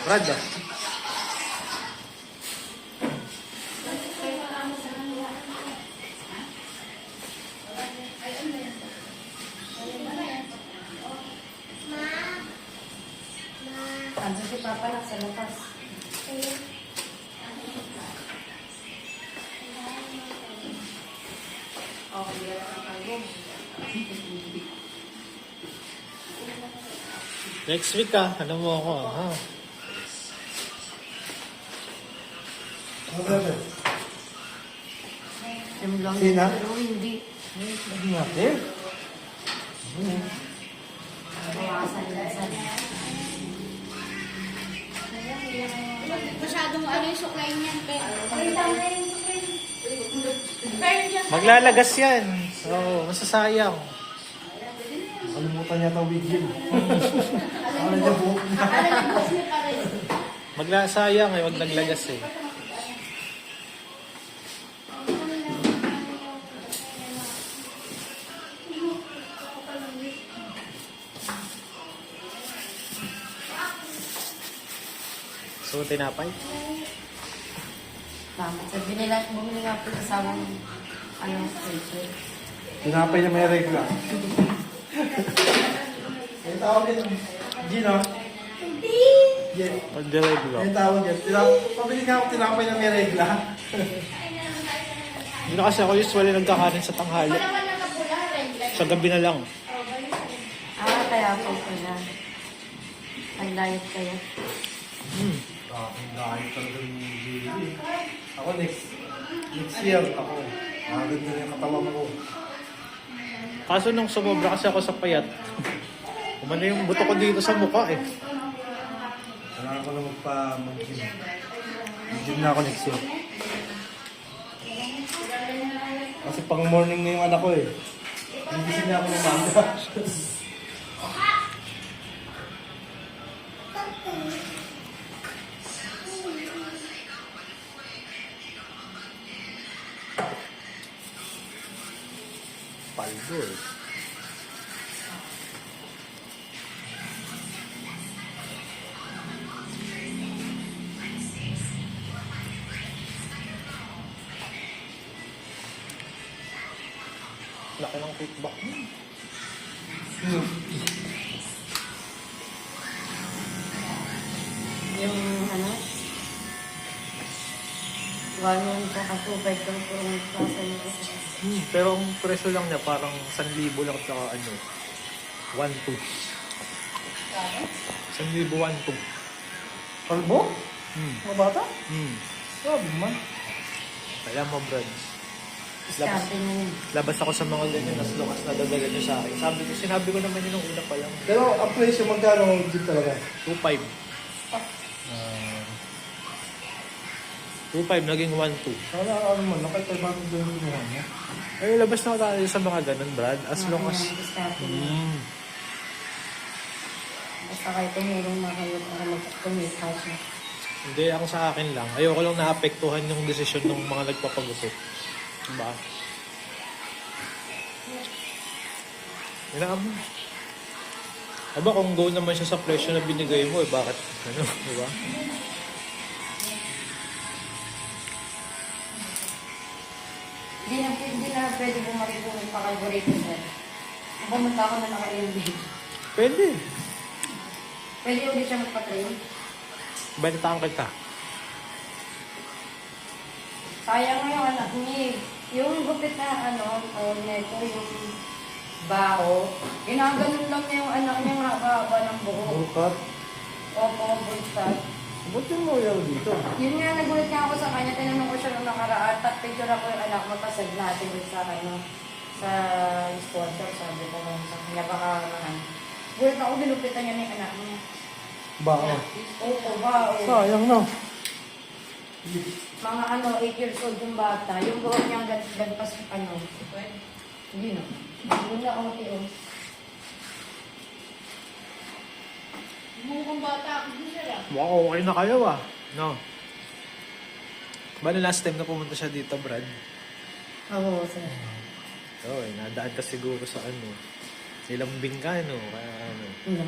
Brad ah. Andiyan si Papa na sa labas. Okay, yan ang album. Next week ah. Ano mo ako ah. Ha? Yung lang Sina? pero hindi. Hindi natin. Bawasan minsan. Masyadong ano yung suklay niyan, Maglalagas yan. Oo, masasayang. Kalimutan niya itong video. Akala niya buhok niya. Maglasayang eh, wag naglagas eh. So, tinapay? Tama. Sabi nila, bumili nga po sa sawang station. Tinapay niya may regla. Yung tawag yun. Gino? Yeah. Pag-delive lang. Yung tawag yun. Pabili nga ako tinapay na may regla. Hindi na kasi ako usually nagkakanin sa tanghali. Sa gabi na lang. Kaya po pala. Nag-diet kayo. Dahil talaga yung Gili. Ako next year, ako. Maganda na yung katawan ko. Kaso nung sumobra kasi ako sa payat, umano yung buto ko dito sa mukha eh. Kailangan ko na mag-gym. Mag-gym na ako next year. Kasi pang morning na yung anak ko eh. Hindi niya ako ng manga. Paldo eh. Laki ng kickback mo. Yung gano'n po katubay ko po yung klasa nito. Pero ang presyo lang niya parang 1,000 lang tsaka 1,2. 1,000, 1,2. Kalbo? Mga bata? Sabi man. Kaya mo, Brad. Diskarte na yun. Labas ako sa mga ganyan as long as nadadala niyo sa akin. Sinabi ko naman yun nung una pa lang. Pero ang presyo magkano dito talaga? 2,500. 2,500 naging 1,200. Wala ano man, nakita ba ito doon yung niya? Ay, labas na tayo sa mga ganun, Brad. As long as... Diskarte na. Basta kayo tumulong na kayo para mag-tumita siya. Hindi, ako sa akin lang. Ayoko lang naapektuhan yung desisyon ng mga nagpapagupit. Diba? Inaan mo. Aba, kung go naman siya sa presyo na binigay mo, bakit? Ano, diba? Hindi na pwede bumalik po yung pakalborito sir. Pumunta ako na naka-LB. Pwede. Pwede ulit siya magpa-train. Bentahan kita. Sayang yung anak niya. Yung gupit na neto, yung bao, ginaganon lang niya yung anak niya haba-haba ng buhok. Bukat. Opo, bulsat. Ba't yung mo yan dito? Yun nga, nagulat nga ako sa kanya. Tinanong ko siya nung nakaraan. Picture ako yung anak mo. Pasag natin ulit sa sa sponsor. Sabi ko lang sa kanya. Baka naman. Gulat ako, binupitan niya na yung anak niya. Bao. Opo, bao. Sayang no. Mga 8 years old yung bata. Yung buhok niyang gagpas Hindi na. Hindi na okay. Mukhang bata ako din sila. Wow, okay na kayo ah. No? Bale last time na pumunta siya dito, Brad? Oo, sir. Oo, nadaan ka siguro sa nilambing ka, no? Kaya Hindi.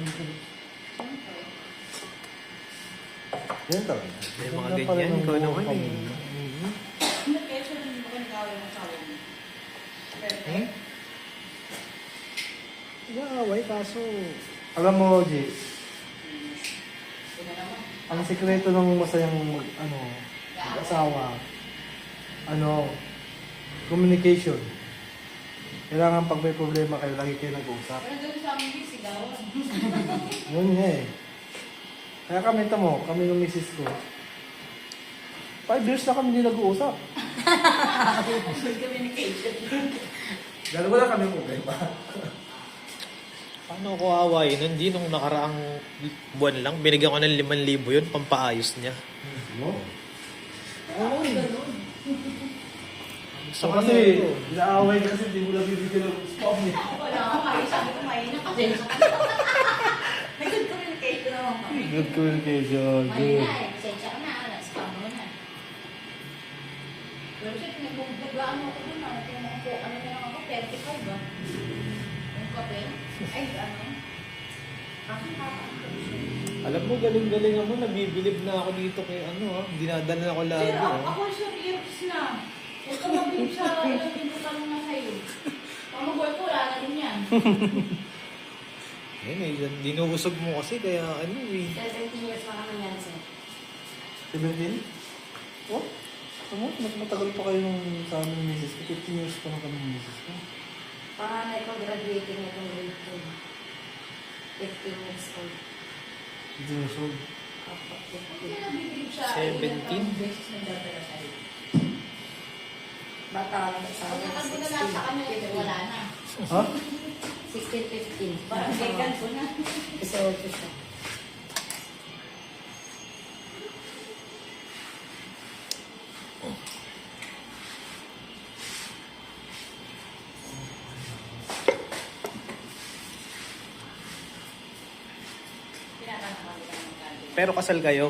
Yan talaga. May mga Ganda pala ganyan, ng ikaw buong naman eh. pamilya. Hmm? Nag-aaway kaso... Alam mo, G, ang sikreto ng masayang mag-asawa, communication. Kailangan pag may problema kayo, lagi kayo nag-uusap. Pero doon sa amin, sigawan. Yun nga eh. Kaya kami, tamo, kami ng misis ko. 5 years na kami hindi nag-uusap. Gano'n wala kami problema. Paano ko aawayin? Hindi nung nakaraang buwan lang, binigyan ko ng 5,000 yun, pampaayos niya. No? Oo, ganun. So kasi, inaaway ka kasi hindi mo lang bibigyan ng spam eh. Wala ako, may sabi ko, may nakasi. Nag-good communication naman kami. Good communication, May good. na eh, pasensya ka na, spam mo na. Pero siya, nagbugaan mo ako dun, ano na lang ako, 35 ba? Yung kape, ay ano, Alam mo, galing-galing mo, nabibilib na ako dito kay dinadala ako lagi. Sir, ako serious na. Huwag ka mabilib sa ilang pinutan mo na sa'yo. Pamagol ko, wala na rin yan. Ayun eh, dinuusog mo kasi kaya 17 years pa naman yan, sir. 17? What? Mas matagal pa kayo nung sa amin misis ko. 15 years pa na kami ng misis ko. Panganay ko, graduating na itong grade 2. 15 years old. 15 years old. Apo, Hindi 15. na bibilib sa 17? ilang beses na dadala sa'yo. Bata lang sa akin. Pagkakad mo na lang sa kanya, wala na. Ha? 16, 15. Parang dekan ko na. Kasi old siya. Tinatanong kami ng kanya. Pero kasal kayo?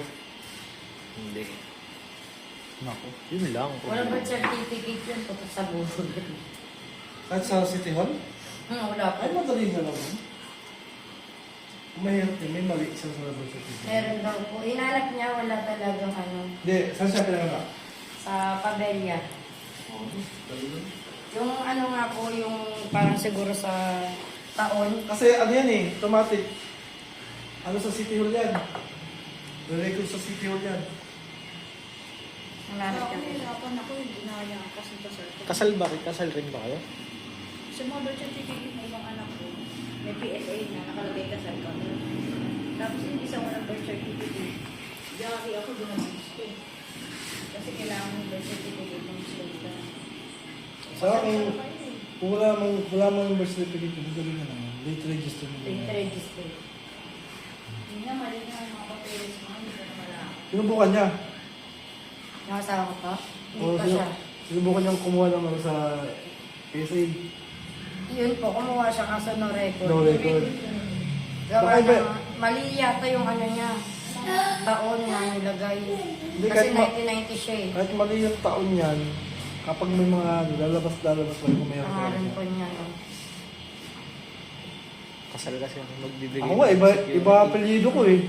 Hindi. Nako. Yun lang. Walang birth certificate yun, putok sa buhol. Kahit sa City Hall? Wala pa. Ay, madali na lang. Mahirap din. May mali isang sa labas sa City Hall. Meron daw po. Hinanap niya, wala talagang Hindi, saan siya pinanganak? sa Pabella. Yung nga po, yung parang siguro sa taon. Kasi ano yan eh, automatic. Ano sa City Hall yan? Re-record sa City Hall yan. Hinanap Ako, niya. hirapan ako, hindi na kaya kasi kasal ko. Kasal ba? Kasal rin ba kayo? Sa mga birth certificate ng ibang anak ko, may PSA na nakalagay kasal ka. Tapos hindi sa walang birth certificate. Jackie ako dumabis ko. Kasi kailangan ng birth certificate ng slave ka. Sa akin, kung wala mang birth certificate, madali na lang. Late register mo. Date register. Hindi na mali na ang mga papeles mo, hindi ka na malaki. Sinubukan niya. Yung asawa ko pa? Hindi Oo, pa siya. sinubukan niyang kumuha ng ano sa PSA. Yun po, kumuha siya kaso no record. No record. Gawa Baka iba- na, mali yata yung niya. Taon na nilagay. Hindi, Kasi kahit 1990 siya eh. Kahit mali yung taon yan, kapag may mga lalabas lang kung mayroon Pangalan ka. po niya. Kasal kasi ang magbibigay. Ako nga, ng iba security. apelyido ko eh.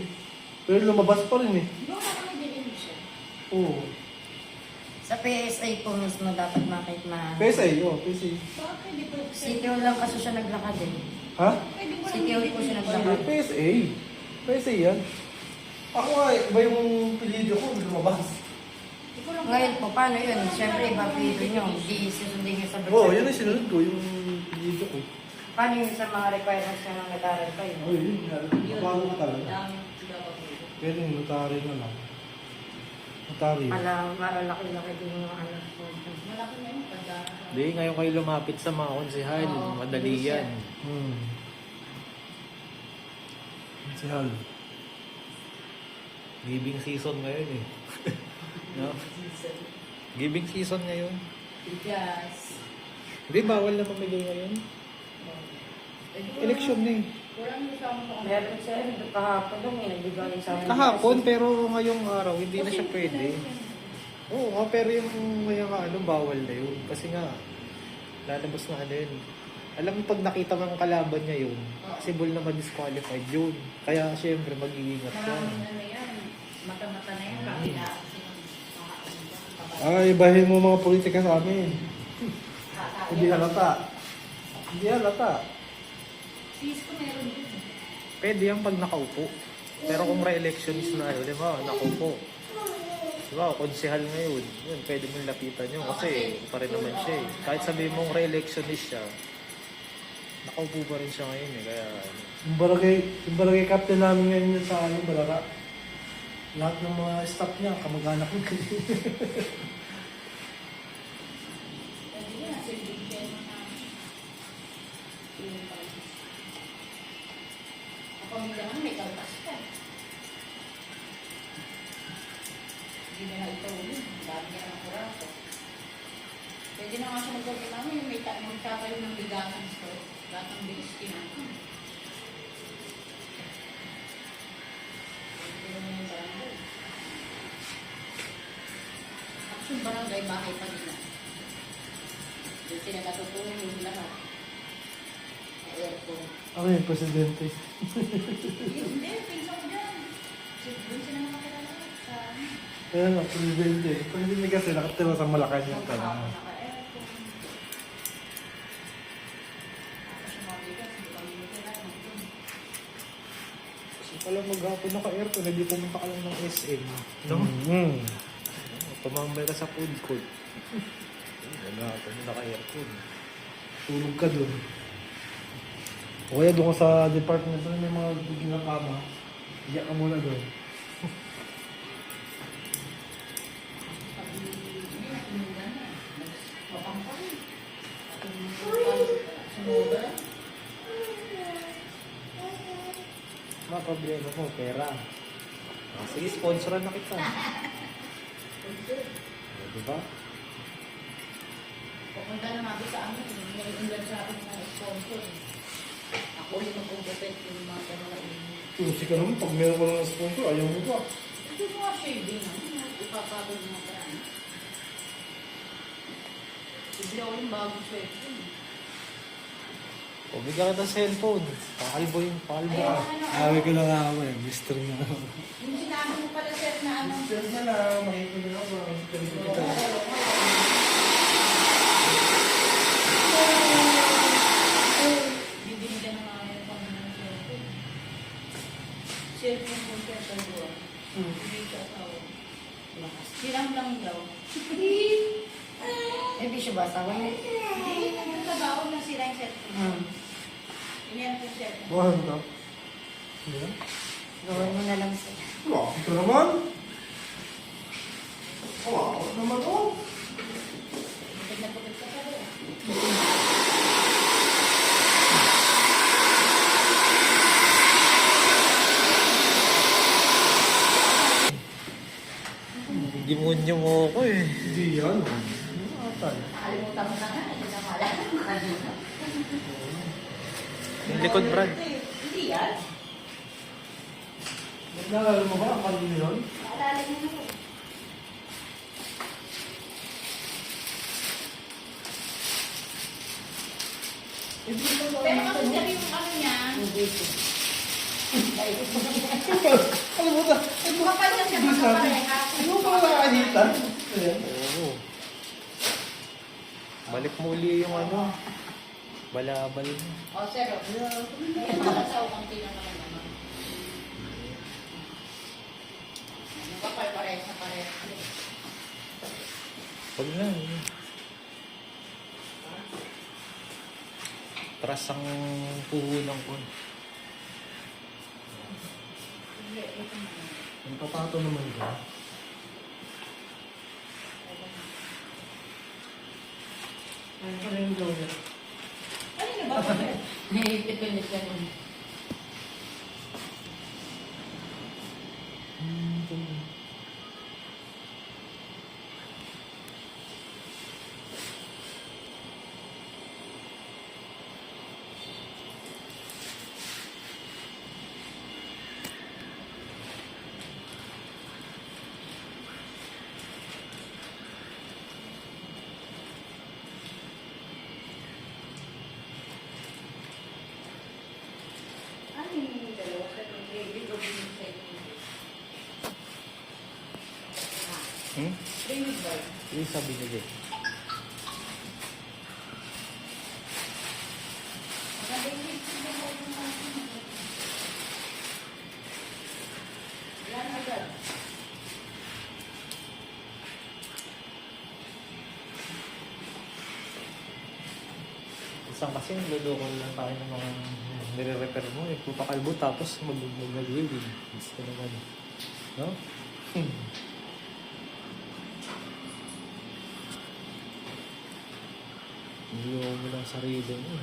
Pero lumabas pa rin eh. Yung ako may dilim siya. Oo. Sa PSA po mismo dapat makita. PSA, PSA. Bakit hindi po City Hall lang kasi siya naglakad eh. Ha? Pwede mo City Hall po siya naglakad. PSA. PSA yan. Ako nga, iba yung apelyido ko, lumabas. Ngayon po, paano yun? Siyempre, iba pito nyo. Di susundin nyo sa birth Oo, yun ang certificate. sinunod ko, yung apelyido ko. Paano yun sa mga requirements nyo ng nag-aral kayo? Oh, yun nga. Bago ka talaga. Dami sila papel. Pwede yung notary na lang. Notary. Malaki-laki din yung ano po. Malaki na yung pagdara. Hindi, ngayon kayo lumapit sa mga konsehal. Oo, Madali bilis yan. Si Hal. Giving season ngayon eh. No? Giving season ngayon. Yes. Hindi, bawal na mamigay ngayon. Election na eh. Walang kasama ko. Meron siya, kahapon lang eh, nagbigay sa amin. Kahapon, pero ngayong araw, hindi na siya pwede. Oo nga, pero yung ngayong bawal na yun. Kasi nga, lalabas na ano yun. Alam mo, pag nakita mo ang kalaban niya yun, possible na ma-disqualified yun. Kaya, syempre, mag-iingat ka. Maraming ano yan. Mata-mata na yan, kakilaan sila. Ay, ibahin mo mga politika sa amin. Hindi halata. Hindi halata. Sis ko meron din. Pwede yan pag nakaupo. Pero kung re-electionist na yun, di ba, nakaupo. Di ba, konsehal ngayon, yun, pwede mong lapitan yun. Kasi, pa rin naman siya eh. Kahit sabihin mong re-electionist siya, nakaupo pa rin siya ngayon eh. Kaya, Yung barangay captain namin ngayon yun sa Balara. Lahat ng mga staff niya, kamag-anak ko. Hindi na, silbig siya na. Ako naman may kalpas ka. Hindi na na ito ulit. Dami niya ng kuraso. Pwede na nga siya mag-order namin. May magkakaroon ng bigasan store. Lahat ng bilis kinakain. Pwede na yung barangay. Actually, barangay bahay pa nila. Doon sila natutulong yung lahat. Sa aircon. Ako yung presidente. Hindi, pinsan ko dyan. Doon sila nakakilala sa Kaya nga, presidente. Presidente kasi nakatira sa Malacanang Naka-aircon. talaga. Tapos yung mga bigas, hindi kami nagkailangan. kasi pala maghapon naka-aircon, hindi pumunta ka lang ng SM. No? Mm. Tumambay ka sa food court. Maghapon naka-aircon. Tulog ka dun. O kaya doon ka sa department doon may mga biging na kama. Iyak ka muna doon. Mga problema mo, pera. Ah, sige, sponsoran na kita. Diba? Pupunta na natin sa amin. May undan sa akin ng sponsor. Ako yung mag-ugapit yung mga gano'n na ini. Tusi ka naman, pag meron ka ng sponsor, ayaw mo ba? Ito mga shaving na. Ipapagod mga parang. Bibili ako yung bagong sweater. O, bigyan kita ng cellphone. Pakalbo yung pakalbo. Ayun, ano, Away ko lang ako eh, mystery na ako. yung sinabi mo pala, sir, na ano. Mystery na lang, makikita na ako. Bibili ka na nga yung pang cellphone. Cellphone ko siya sa buwan. Hindi siya asawa. Silang lang daw. Eh, di siya ba asawa niya? Hindi, nandun sa baon na sila yung cellphone. Ganyan po yung cellphone. Buwan ka. Yan. Gawin mo na lang siya. Wala, ito naman. Wala, naman oh. Pagod na pagod ka pa rin. Demonyo mo ako eh. Hindi yan. Ano atan? Nakalimutan mo na nga. Hindi na maalala. Yung likod, Brad. Hindi yan. Naalala mo ba ang kanina yun? Maalala niyo na po. Pero kasi sabi yung ano niya, Alam mo ta? kapal na siya magkapareha. Ano ba nakakita? Ayan. Oo. Balik mo uli yung ano. Balabal mo. O, sir, yan makasaw kung tingnan naman naman. Kapal pareha sa pareha. Huwag na. Tras ang puhunan ko. Ang patato naman ka. Ano yung gawin? Ano na ba, sir? Nahihipit-pinit ka nun. Hmm? Rinig ba? Yung sabi niya din. Maganda yung lips niya ba yung mga yan agad. Isang kasi luloko lang tayo ng mga nire-repair mo. Pupakalbo tapos mag-welding. Gusto naman. No? Niloko mo lang sarili mo.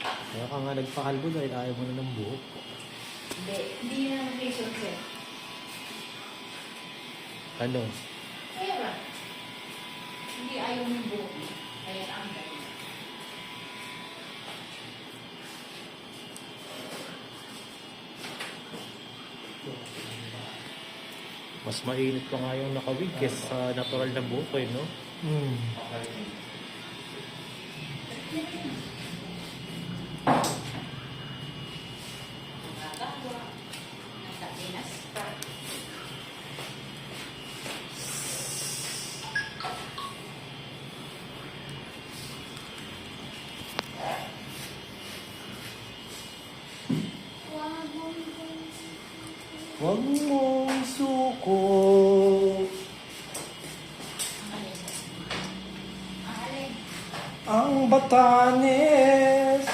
Kaya ka nga nagpakalbo dahil ayaw mo na ng buhok. Hindi yun ang reason sir. Ano? Kaya ba? Hindi ayaw ng buhok mo. Kaya ang gano'n. Mas mainit pa nga yung nakawig kesa sa natural na buhok eh, no? Hmm. Magagawa. Nasa Pinas pa. Huwag mong suko. Ang alin. Ang Batanes.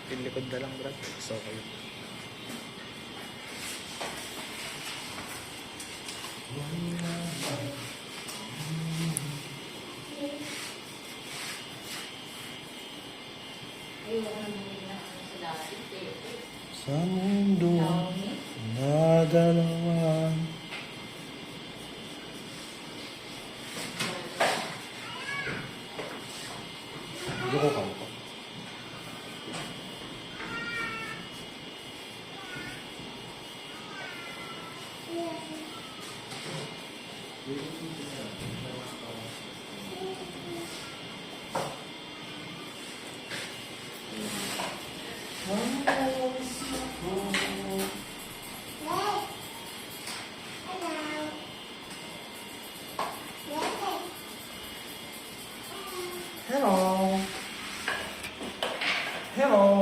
Pilikod na lang, Brad. So, okay. Ayoko na bumili ng ano sa dati. Sa mundo Naomi. na dalawan. Yoko ka mo. Hello. Hello.